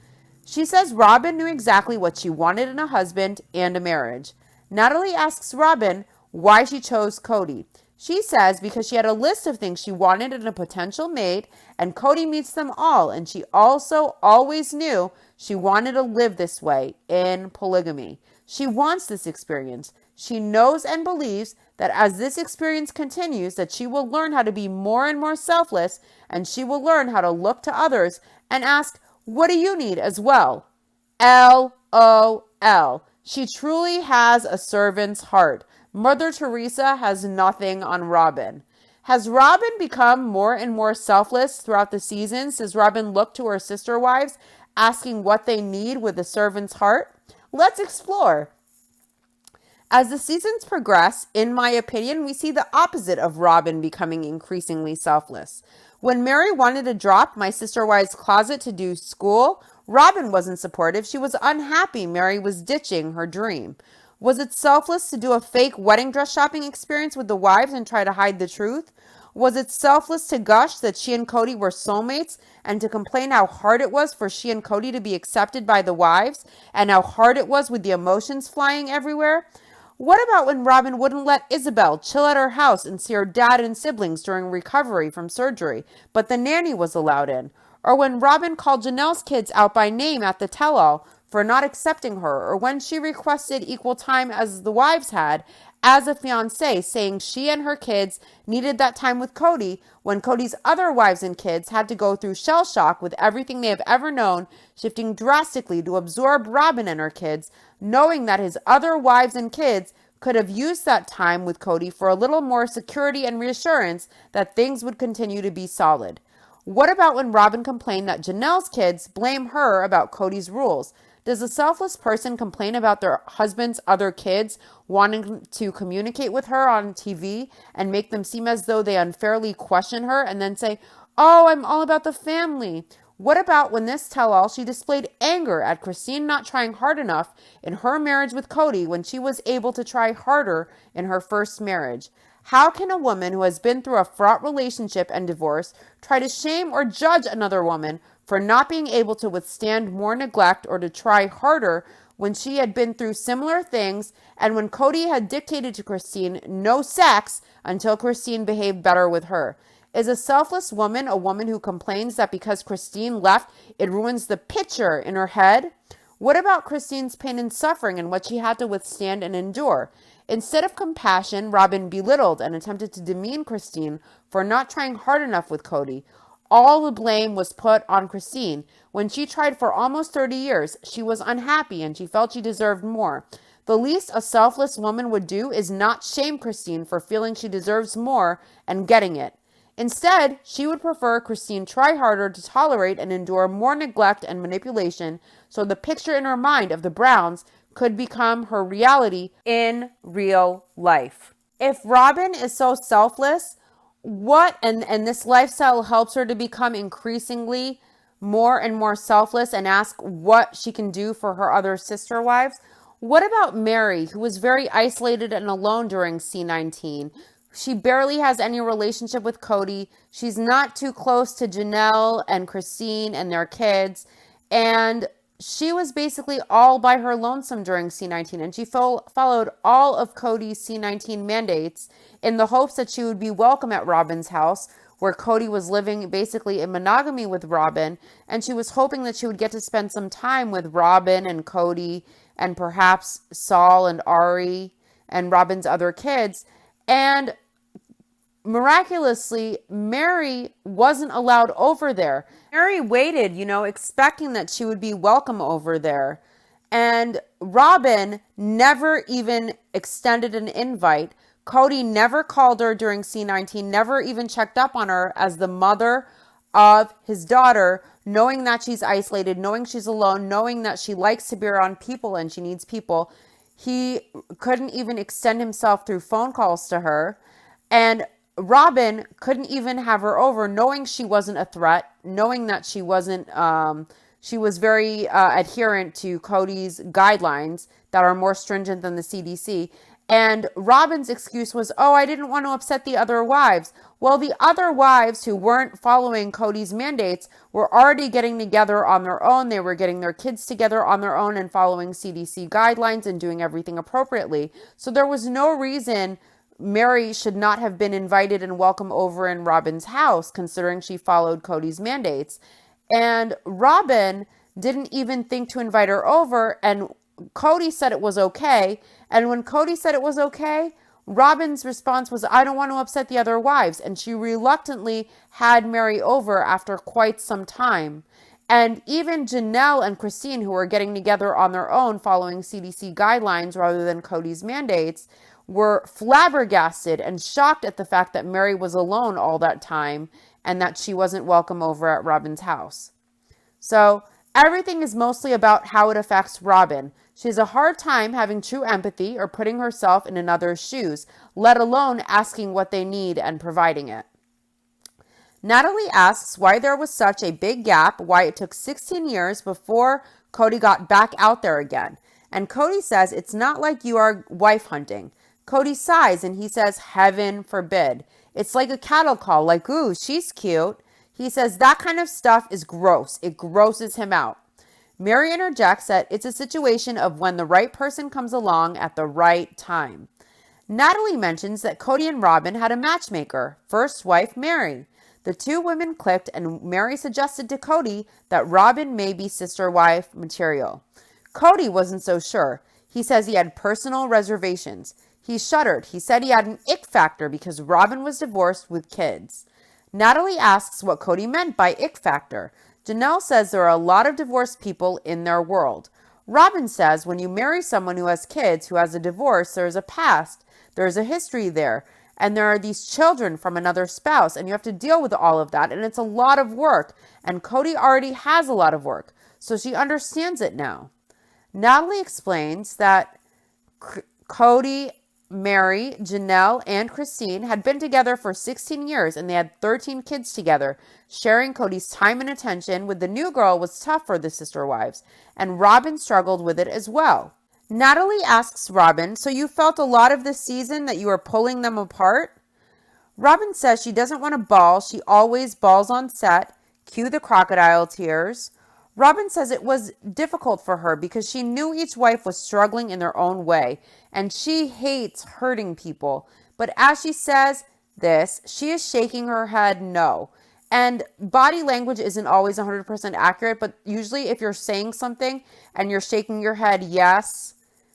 She says Robyn knew exactly what she wanted in a husband and a marriage. Natalie asks Robyn why she chose Cody. She says because she had a list of things she wanted in a potential mate, and Cody meets them all, and she also always knew she wanted to live this way in polygamy. She wants this experience. She knows and believes that as this experience continues, that she will learn how to be more and more selfless, and she will learn how to look to others and ask, what do you need as well? LOL. She truly has a servant's heart. Mother Teresa has nothing on Robyn. Has Robyn become more and more selfless throughout the seasons? Does Robyn look to her sister wives, asking what they need with a servant's heart? Let's explore. As the seasons progress, in my opinion, we see the opposite of Robyn becoming increasingly selfless. When Mary wanted to drop my sister wives' closet to do school, Robyn wasn't supportive. She was unhappy Mary was ditching her dream. Was it selfless to do a fake wedding dress shopping experience with the wives and try to hide the truth? Was it selfless to gush that she and Cody were soulmates and to complain how hard it was for she and Cody to be accepted by the wives and how hard it was with the emotions flying everywhere? What about when Robyn wouldn't let Isabel chill at her house and see her dad and siblings during recovery from surgery, but the nanny was allowed in? Or when Robyn called Janelle's kids out by name at the tell-all for not accepting her, or when she requested equal time as the wives had as a fiancé, saying she and her kids needed that time with Cody, when Cody's other wives and kids had to go through shell shock with everything they have ever known, shifting drastically to absorb Robyn and her kids, knowing that his other wives and kids could have used that time with Cody for a little more security and reassurance that things would continue to be solid. What about when Robyn complained that Janelle's kids blame her about Cody's rules? Does a selfless person complain about their husband's other kids wanting to communicate with her on TV and make them seem as though they unfairly question her and then say, oh, I'm all about the family? What about when this tell-all she displayed anger at Christine not trying hard enough in her marriage with Cody when she was able to try harder in her first marriage? How can a woman who has been through a fraught relationship and divorce try to shame or judge another woman for not being able to withstand more neglect or to try harder when she had been through similar things and when Cody had dictated to Christine no sex until Christine behaved better with her? Is a selfless woman a woman who complains that because Christine left, it ruins the picture in her head? What about Christine's pain and suffering and what she had to withstand and endure? Instead of compassion, Robyn belittled and attempted to demean Christine for not trying hard enough with Cody. All the blame was put on Christine. When she tried for almost 30 years, she was unhappy and she felt she deserved more. The least a selfless woman would do is not shame Christine for feeling she deserves more and getting it. Instead, she would prefer Christine try harder to tolerate and endure more neglect and manipulation so the picture in her mind of the Browns could become her reality in real life. If Robyn is so selfless, and this lifestyle helps her to become increasingly more and more selfless and ask what she can do for her other sister wives, what about Mary, who was very isolated and alone during C19? She barely has any relationship with Cody. She's not too close to Janelle and Christine and their kids. And she was basically all by her lonesome during C19, and she followed all of Cody's C19 mandates in the hopes that she would be welcome at Robyn's house, where Cody was living basically in monogamy with Robyn, and she was hoping that she would get to spend some time with Robyn and Cody and perhaps Saul and Ari and Robyn's other kids. And miraculously, Mary wasn't allowed over there. Mary waited, expecting that she would be welcome over there. And Robyn never even extended an invite. Cody never called her during C19, never even checked up on her as the mother of his daughter, knowing that she's isolated, knowing she's alone, knowing that she likes to be around people and she needs people. He couldn't even extend himself through phone calls to her. And Robyn couldn't even have her over, knowing she wasn't a threat, knowing that she wasn't, she was very adherent to Cody's guidelines that are more stringent than the CDC. And Robyn's excuse was, oh, I didn't want to upset the other wives. Well, the other wives who weren't following Cody's mandates were already getting together on their own. They were getting their kids together on their own and following CDC guidelines and doing everything appropriately. So there was no reason Mary should not have been invited and welcome over in Robyn's house, considering she followed Cody's mandates. And Robyn didn't even think to invite her over, and Cody said it was okay. And when Cody said it was okay, Robyn's response was, I don't want to upset the other wives. And she reluctantly had Mary over after quite some time. And even Janelle and Christine, who were getting together on their own following CDC guidelines rather than Cody's mandates, were flabbergasted and shocked at the fact that Mary was alone all that time and that she wasn't welcome over at Robyn's house. So everything is mostly about how it affects Robyn. She has a hard time having true empathy or putting herself in another's shoes, let alone asking what they need and providing it. Natalie asks why there was such a big gap, why it took 16 years before Cody got back out there again. And Cody says it's not like you are wife hunting. Cody sighs and he says, heaven forbid. It's like a cattle call, like, ooh, she's cute. He says that kind of stuff is gross. It grosses him out. Mary interjects that it's a situation of when the right person comes along at the right time. Natalie mentions that Cody and Robyn had a matchmaker, first wife Mary. The two women clicked and Mary suggested to Cody that Robyn may be sister wife material. Cody wasn't so sure. He says he had personal reservations. He shuddered. He said he had an ick factor because Robyn was divorced with kids. Natalie asks what Cody meant by ick factor. Janelle says there are a lot of divorced people in their world. Robyn says when you marry someone who has kids, who has a divorce, there's a past, there's a history there, and there are these children from another spouse, and you have to deal with all of that, and it's a lot of work, and Cody already has a lot of work, so she understands it now. Natalie explains that Cody, Mary, Janelle, and Christine had been together for 16 years and they had 13 kids together. Sharing Cody's time and attention with the new girl was tough for the sister wives, and Robyn struggled with it as well. Natalie asks Robyn, so you felt a lot of this season that you were pulling them apart? Robyn says she doesn't want to bawl. She always bawls on set. Cue the crocodile tears. Robyn says it was difficult for her because she knew each wife was struggling in their own way, and she hates hurting people. But as she says this, she is shaking her head no. And body language isn't always 100% accurate, but usually if you're saying something and you're shaking your head yes,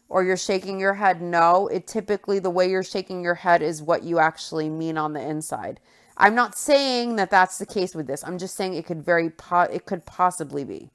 or you're shaking your head no, it typically the way you're shaking your head is what you actually mean on the inside. I'm not saying that that's the case with this. I'm just saying it could possibly be.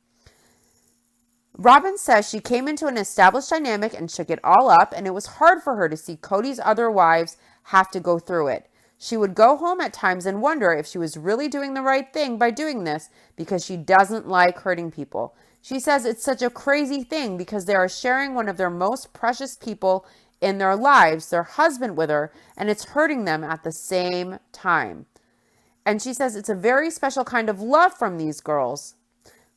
Robyn says she came into an established dynamic and shook it all up, and it was hard for her to see Cody's other wives have to go through it. She would go home at times and wonder if she was really doing the right thing by doing this because she doesn't like hurting people. She says it's such a crazy thing because they are sharing one of their most precious people in their lives, their husband, with her, and it's hurting them at the same time. And she says it's a very special kind of love from these girls.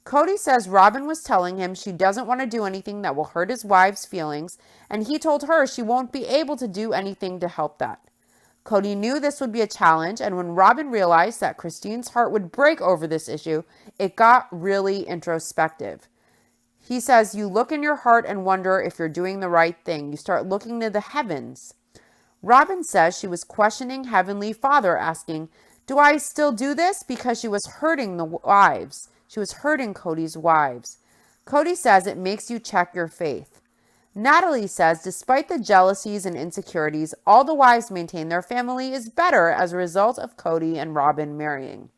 Cody says Robyn was telling him she doesn't want to do anything that will hurt his wife's feelings, and he told her she won't be able to do anything to help that. Cody knew this would be a challenge, and when Robyn realized that Christine's heart would break over this issue, it got really introspective. He says, you look in your heart and wonder if you're doing the right thing. You start looking to the heavens. Robyn says she was questioning Heavenly Father, asking, do I still do this? Because she was hurting the wives. She was hurting Cody's wives. Cody says it makes you check your faith. Natalie says, despite the jealousies and insecurities, all the wives maintain their family is better as a result of Cody and Robyn marrying.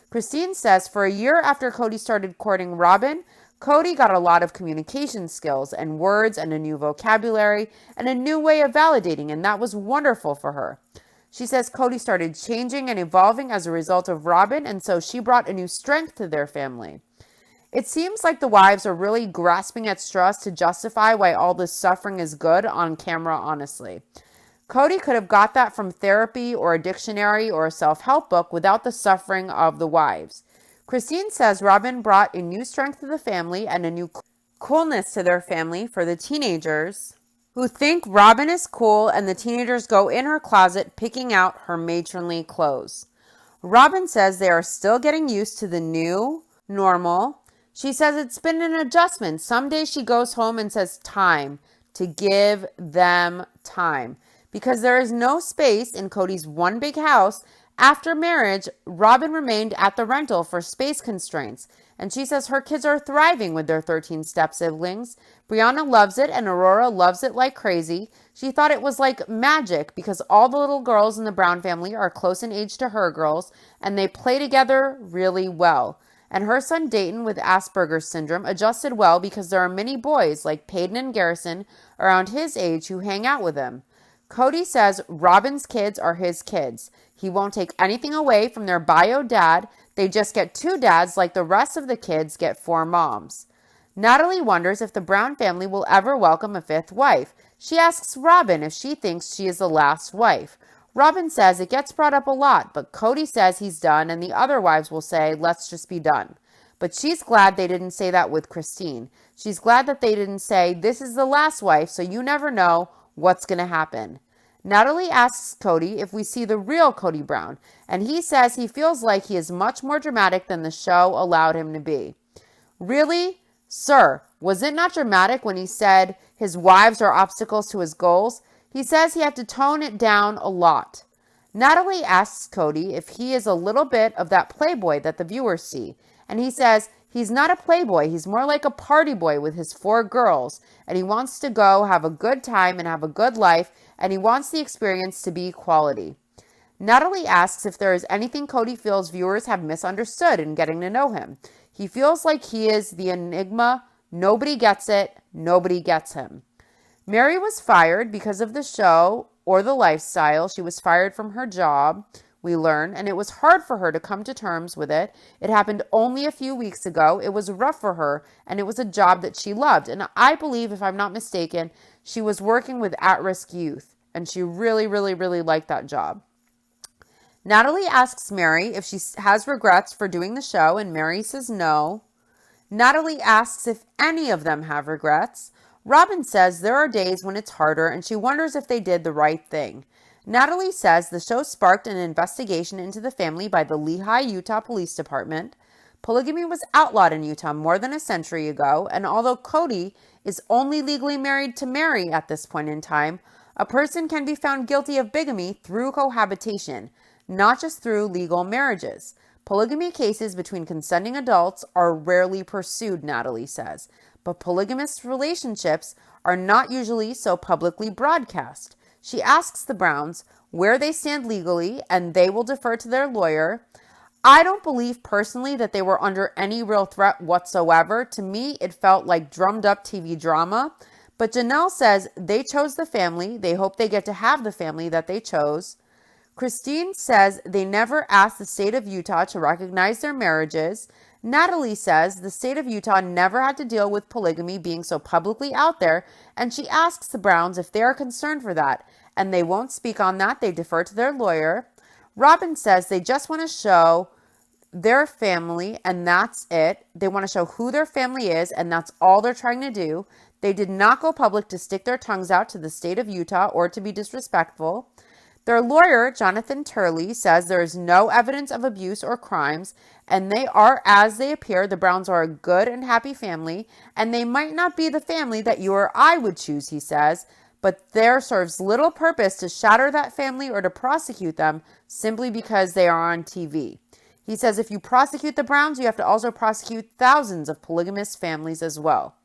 Christine says, for a year after Cody started courting Robyn, Cody got a lot of communication skills and words and a new vocabulary and a new way of validating, and that was wonderful for her. She says Cody started changing and evolving as a result of Robyn, and so she brought a new strength to their family. It seems like the wives are really grasping at straws to justify why all this suffering is good on camera, honestly. Cody could have got that from therapy or a dictionary or a self-help book without the suffering of the wives. Christine says Robyn brought a new strength to the family and a new coolness to their family for the teenagers who think Robyn is cool, and the teenagers go in her closet picking out her matronly clothes. Robyn says they are still getting used to the new normal. She says it's been an adjustment. Some days she goes home and says time, to give them time. Because there is no space in Cody's one big house, after marriage, Robyn remained at the rental for space constraints, and she says her kids are thriving with their 13 step-siblings. Brianna loves it, and Aurora loves it like crazy. She thought it was like magic because all the little girls in the Brown family are close in age to her girls, and they play together really well. And her son Dayton with Asperger's syndrome adjusted well because there are many boys like Peyton and Garrison around his age who hang out with him. Cody says Robyn's kids are his kids. He won't take anything away from their bio dad. They just get 2 dads like the rest of the kids get 4 moms. Natalie wonders if the Brown family will ever welcome a 5th wife. She asks Robyn if she thinks she is the last wife. Robyn says it gets brought up a lot, but Cody says he's done, and the other wives will say, let's just be done. But she's glad they didn't say that with Christine. She's glad that they didn't say, this is the last wife, so you never know what's going to happen. Natalie asks Cody if we see the real Cody Brown, and he says he feels like he is much more dramatic than the show allowed him to be. Really? Sir, was it not dramatic when he said his wives are obstacles to his goals? He says he had to tone it down a lot. Natalie asks Cody if he is a little bit of that playboy that the viewers see, and he says he's not a playboy, he's more like a party boy with his 4 girls, and he wants to go have a good time and have a good life, and he wants the experience to be quality. Natalie asks if there is anything Cody feels viewers have misunderstood in getting to know him. He feels like he is the enigma. Nobody gets it. Nobody gets him. Mary was fired because of the show or the lifestyle. She was fired from her job, we learn, and it was hard for her to come to terms with it. It happened only a few weeks ago. It was rough for her, and it was a job that she loved. And I believe, if I'm not mistaken, she was working with at-risk youth, and she really, really, really liked that job. Natalie asks Mary if she has regrets for doing the show, and Mary says no. Natalie asks if any of them have regrets. Robyn says there are days when it's harder, and she wonders if they did the right thing. Natalie says the show sparked an investigation into the family by the Lehigh, Utah Police Department. Polygamy was outlawed in Utah more than a century ago, and although Cody is only legally married to Mary at this point in time, a person can be found guilty of bigamy through cohabitation, not just through legal marriages. Polygamy cases between consenting adults are rarely pursued, Natalie says, but polygamous relationships are not usually so publicly broadcast. She asks the Browns where they stand legally, and they will defer to their lawyer. I don't believe personally that they were under any real threat whatsoever. To me, it felt like drummed up TV drama. But Janelle says they chose the family. They hope they get to have the family that they chose. Christine says they never asked the state of Utah to recognize their marriages. Natalie says the state of Utah never had to deal with polygamy being so publicly out there, and she asks the Browns if they are concerned for that, and they won't speak on that. They defer to their lawyer. Robyn says they just want to show their family, and that's it. They want to show who their family is, and that's all they're trying to do. They did not go public to stick their tongues out to the state of Utah or to be disrespectful. Their lawyer, Jonathan Turley, says there is no evidence of abuse or crimes, and they are as they appear. The Browns are a good and happy family, and they might not be the family that you or I would choose, he says, but there serves little purpose to shatter that family or to prosecute them simply because they are on TV. He says if you prosecute the Browns, you have to also prosecute thousands of polygamous families as well.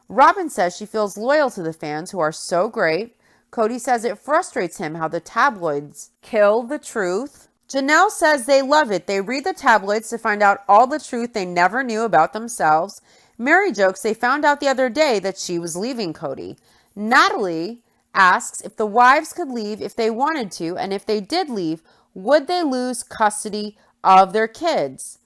Robyn says she feels loyal to the fans who are so great. Cody says it frustrates him how the tabloids kill the truth. Janelle says they love it. They read the tabloids to find out all the truth they never knew about themselves. Mary jokes they found out the other day that she was leaving Cody. Natalie asks if the wives could leave if they wanted to, and if they did leave, would they lose custody of their kids?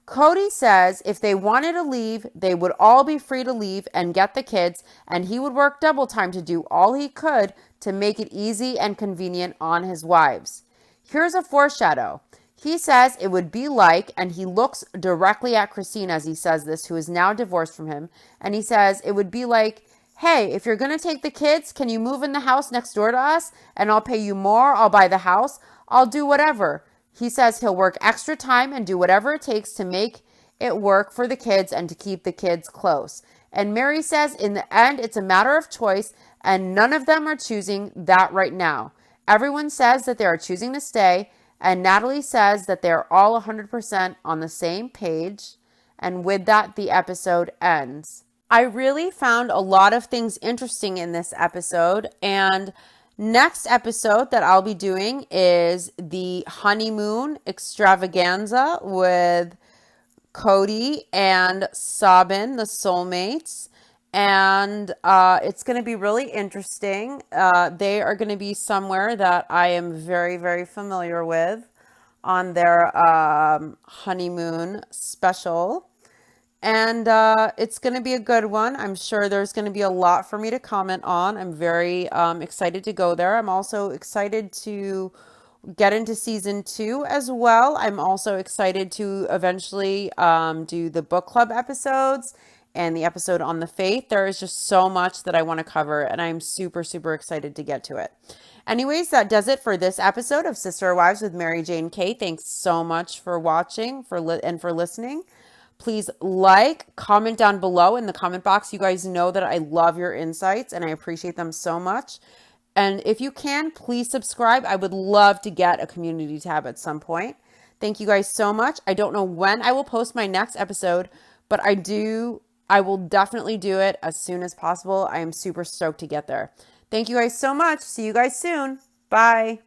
Cody says if they wanted to leave, they would all be free to leave and get the kids, and he would work double time to do all he could to make it easy and convenient on his wives. Here's a foreshadow. He says it would be like, and he looks directly at Christine as he says this, who is now divorced from him, and he says it would be like, hey, if you're going to take the kids, can you move in the house next door to us? And I'll pay you more. I'll buy the house. I'll do whatever. He says he'll work extra time and do whatever it takes to make it work for the kids and to keep the kids close. And Mary says in the end, it's a matter of choice, and none of them are choosing that right now. Everyone says that they are choosing to stay, and Natalie says that they're all 100% on the same page. And with that, the episode ends. I really found a lot of things interesting in this episode, and next episode that I'll be doing is the honeymoon extravaganza with Cody and Robyn, the soulmates. And it's going to be really interesting. They are going to be somewhere that I am very, very familiar with on their honeymoon special. And it's going to be a good one. I'm sure there's going to be a lot for me to comment on. I'm very excited to go there. I'm also excited to get into season 2 as well. I'm also excited to eventually do the book club episodes and the episode on the faith. There is just so much that I want to cover, and I'm super, super excited to get to it. Anyways, that does it for this episode of Sister Wives with Mary Jane K. Thanks so much for watching and for listening. Please comment down below in the comment box. You guys know that I love your insights and I appreciate them so much. And if you can, please subscribe. I would love to get a community tab at some point. Thank you guys so much. I don't know when I will post my next episode, but I will definitely do it as soon as possible. I am super stoked to get there. Thank you guys so much. See you guys soon. Bye.